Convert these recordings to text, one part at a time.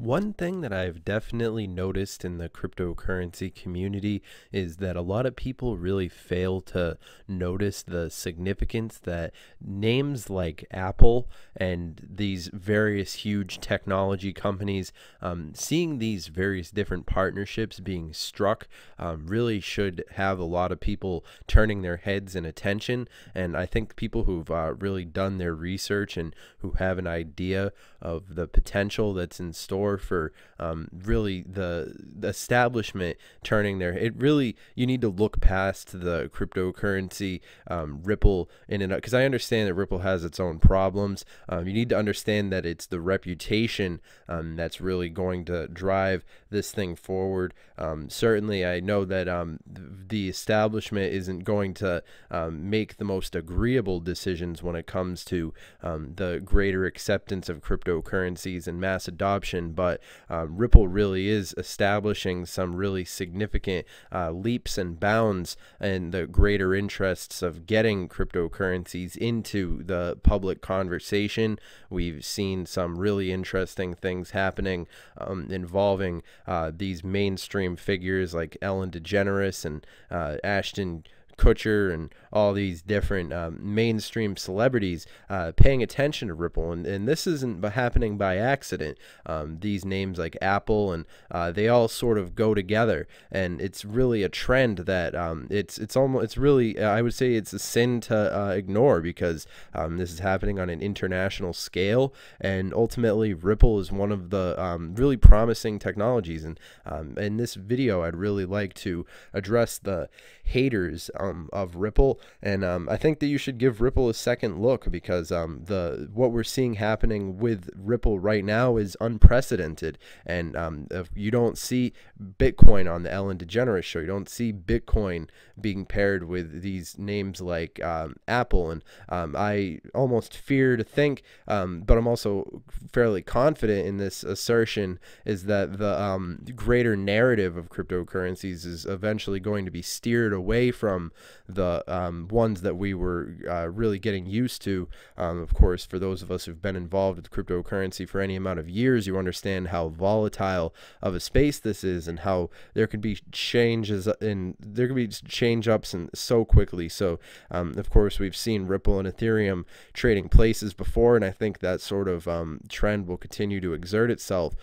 One thing that I've definitely noticed in the cryptocurrency community is that a lot of people really fail to notice the significance that names like Apple and these various huge technology companies, seeing these various different partnerships being struck, really should have a lot of people turning their heads and attention. And I think people who've really done their research and who have an idea of the potential that's in store for really the establishment turning their you need to look past the cryptocurrency Ripple in and out, because I understand that Ripple has its own problems. You need to understand that it's the reputation that's really going to drive this thing forward. Certainly I know that the establishment isn't going to make the most agreeable decisions when it comes to the greater acceptance of cryptocurrencies and mass adoption, but Ripple really is establishing some really significant leaps and bounds in the greater interests of getting cryptocurrencies into the public conversation. We've seen some really interesting things happening involving these mainstream figures like Ellen DeGeneres and Ashton Kutcher and all these different mainstream celebrities paying attention to Ripple, and this isn't happening by accident. These names like Apple and they all sort of go together, and it's really a trend that it's really I would say it's a sin to ignore, because this is happening on an international scale, and ultimately Ripple is one of the really promising technologies. And in this video I'd really like to address the haters of Ripple, and I think that you should give Ripple a second look, because what we're seeing happening with Ripple right now is unprecedented. And if you don't see Bitcoin on the Ellen DeGeneres show, you don't see Bitcoin being paired with these names like Apple, and I almost fear to think, but I'm also fairly confident in this assertion, is that the greater narrative of cryptocurrencies is eventually going to be steered away from the ones that we were really getting used to. Of course, for those of us who've been involved with cryptocurrency for any amount of years, you understand how volatile of a space this is, and how there could be changes and there could be change ups and so quickly. So of course, we've seen Ripple and Ethereum trading places before, and I think that sort of trend will continue to exert itself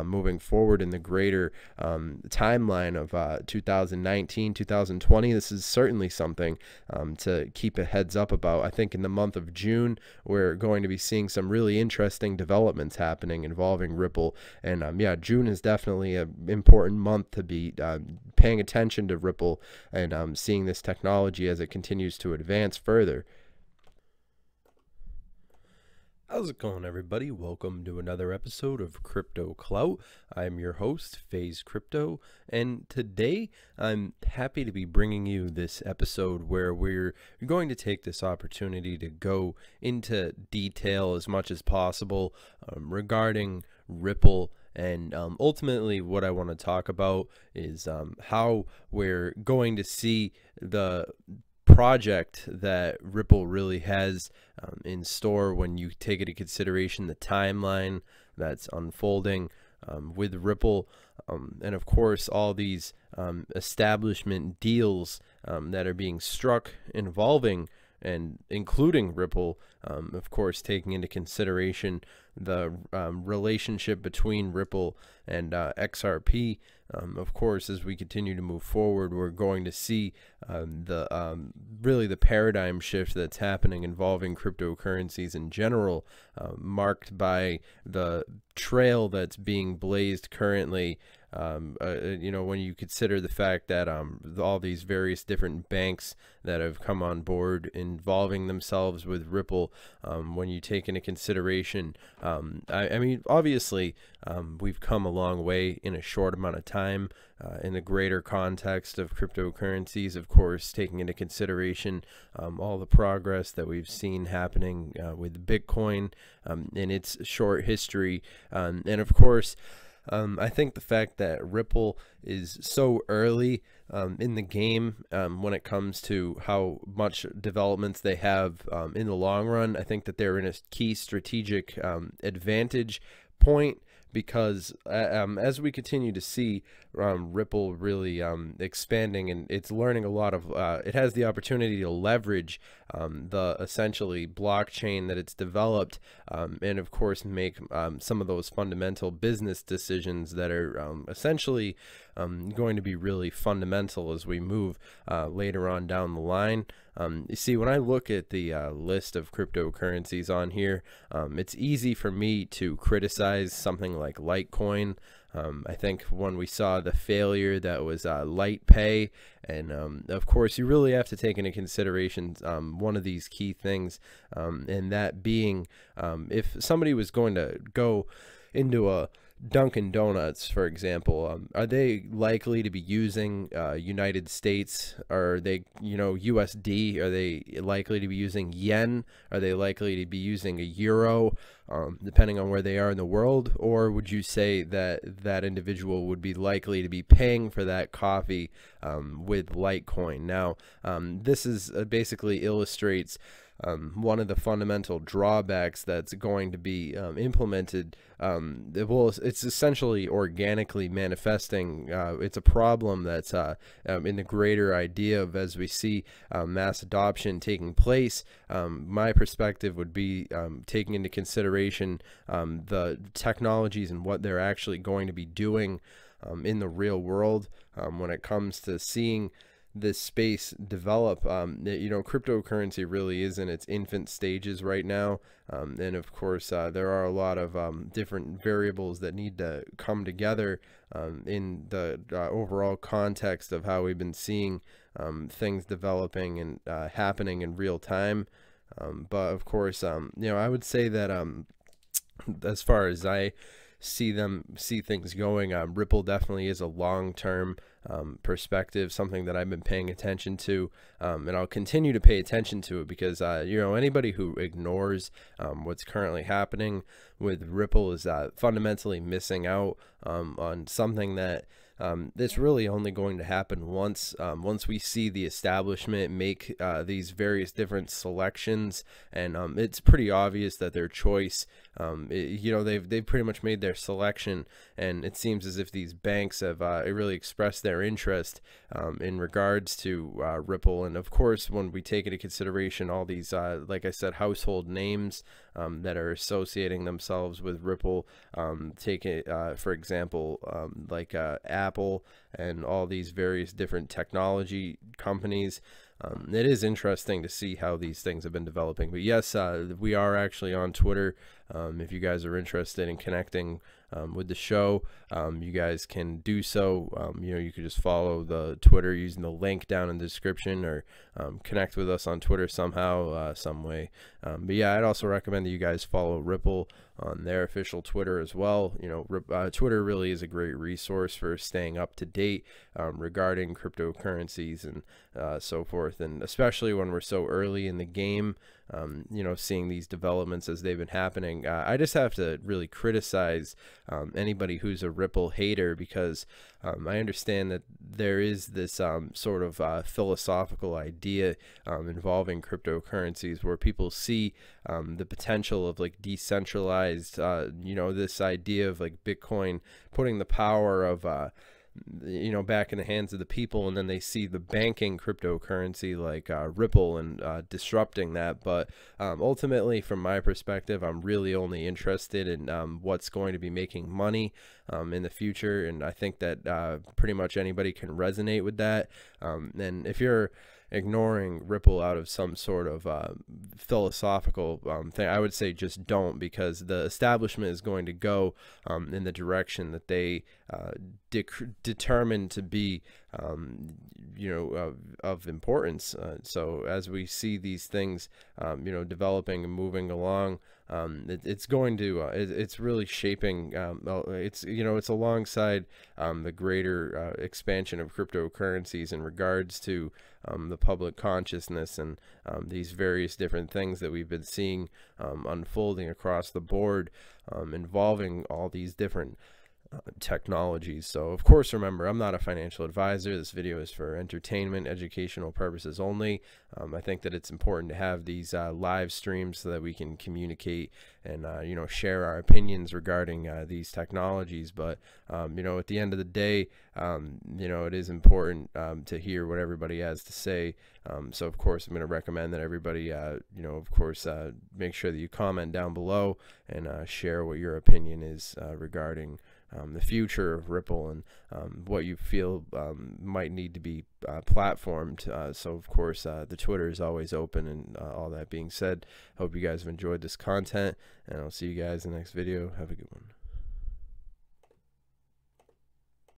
moving forward in the greater timeline of 2019, 2020. This is certainly something to keep a heads up about. I think in the month of June, we're going to be seeing some really interesting developments happening involving Ripple. And yeah, June is definitely an important month to be paying attention to Ripple and seeing this technology as it continues to advance further. How's it going, everybody? Welcome to another episode of Crypto Clout. I'm your host, Faze Crypto, and today I'm happy to be bringing you this episode where we're going to take this opportunity to go into detail as much as possible regarding Ripple. And ultimately what I want to talk about is how we're going to see the project that Ripple really has in store when you take into consideration the timeline that's unfolding with Ripple, and of course all these establishment deals that are being struck involving and including Ripple, of course taking into consideration the relationship between Ripple and XRP. Of course, as we continue to move forward, we're going to see really the paradigm shift that's happening involving cryptocurrencies in general, marked by the trail that's being blazed currently. You know, when you consider the fact that all these various different banks that have come on board involving themselves with Ripple, when you take into consideration, I mean, obviously, we've come a long way in a short amount of time in the greater context of cryptocurrencies, of course, taking into consideration all the progress that we've seen happening with Bitcoin in its short history, and of course, I think the fact that Ripple is so early in the game when it comes to how much developments they have in the long run, I think that they're in a key strategic advantage point because as we continue to see Ripple really expanding, and it's learning a lot of, it has the opportunity to leverage the essentially blockchain that it's developed, and of course make some of those fundamental business decisions that are essentially going to be really fundamental as we move later on down the line. You see, when I look at the list of cryptocurrencies on here, it's easy for me to criticize something like Litecoin. I think when we saw the failure that was LitePay, and of course you really have to take into consideration one of these key things, and that being if somebody was going to go into a Dunkin' Donuts, for example, are they likely to be using United States? Are they, USD? Are they likely to be using yen? Are they likely to be using a euro, depending on where they are in the world? Or would you say that that individual would be likely to be paying for that coffee with Litecoin? Now, this is basically illustrates one of the fundamental drawbacks that's going to be implemented. It's essentially organically manifesting. It's a problem that's in the greater idea of, as we see mass adoption taking place. My perspective would be taking into consideration the technologies and what they're actually going to be doing in the real world when it comes to seeing this space develop. Cryptocurrency really is in its infant stages right now, and of course there are a lot of different variables that need to come together in the overall context of how we've been seeing things developing and happening in real time. But of course, I would say that as far as I see things going, Ripple definitely is a long-term perspective, something that I've been paying attention to, and I'll continue to pay attention to it, because anybody who ignores what's currently happening with Ripple is fundamentally missing out on something that it's really only going to happen once we see the establishment make these various different selections, and it's pretty obvious that their choice, they've pretty much made their selection, and it seems as if these banks have really expressed their interest in regards to Ripple. And of course, when we take into consideration all these like I said, household names that are associating themselves with Ripple, take it for example, like Apple and all these various different technology companies. It is interesting to see how these things have been developing. But yes, we are actually on Twitter. If you guys are interested in connecting with the show, you guys can do so. You could just follow the Twitter using the link down in the description, or connect with us on Twitter somehow, some way. But yeah, I'd also recommend that you guys follow Ripple on their official Twitter as well. Twitter really is a great resource for staying up to date regarding cryptocurrencies and so forth, and especially when we're so early in the game, seeing these developments as they've been happening. I just have to really criticize anybody who's a Ripple hater, because I understand that there is this sort of philosophical idea involving cryptocurrencies, where people see the potential of like decentralized, this idea of like Bitcoin putting the power of back in the hands of the people, and then they see the banking cryptocurrency like Ripple and disrupting that. But ultimately, from my perspective, I'm really only interested in what's going to be making money in the future, and I think that pretty much anybody can resonate with that. And if you're ignoring Ripple out of some sort of philosophical thing, I would say just don't, because the establishment is going to go in the direction that they determined to be of importance. So as we see these things developing and moving along, it's going to it's really shaping, it's alongside the greater expansion of cryptocurrencies in regards to the public consciousness, and these various different things that we've been seeing unfolding across the board, involving all these different technologies. So of course, remember, I'm not a financial advisor. This video is for entertainment, educational purposes only. I think that it's important to have these live streams so that we can communicate and you know, share our opinions regarding these technologies. But you know, at the end of the day, you know, it is important to hear what everybody has to say. So of course, I'm going to recommend that everybody you know, of course, make sure that you comment down below and share what your opinion is regarding the future of Ripple and what you feel might need to be platformed. So of course, the Twitter is always open. And all that being said, hope you guys have enjoyed this content, and I'll see you guys in the next video. Have a good one.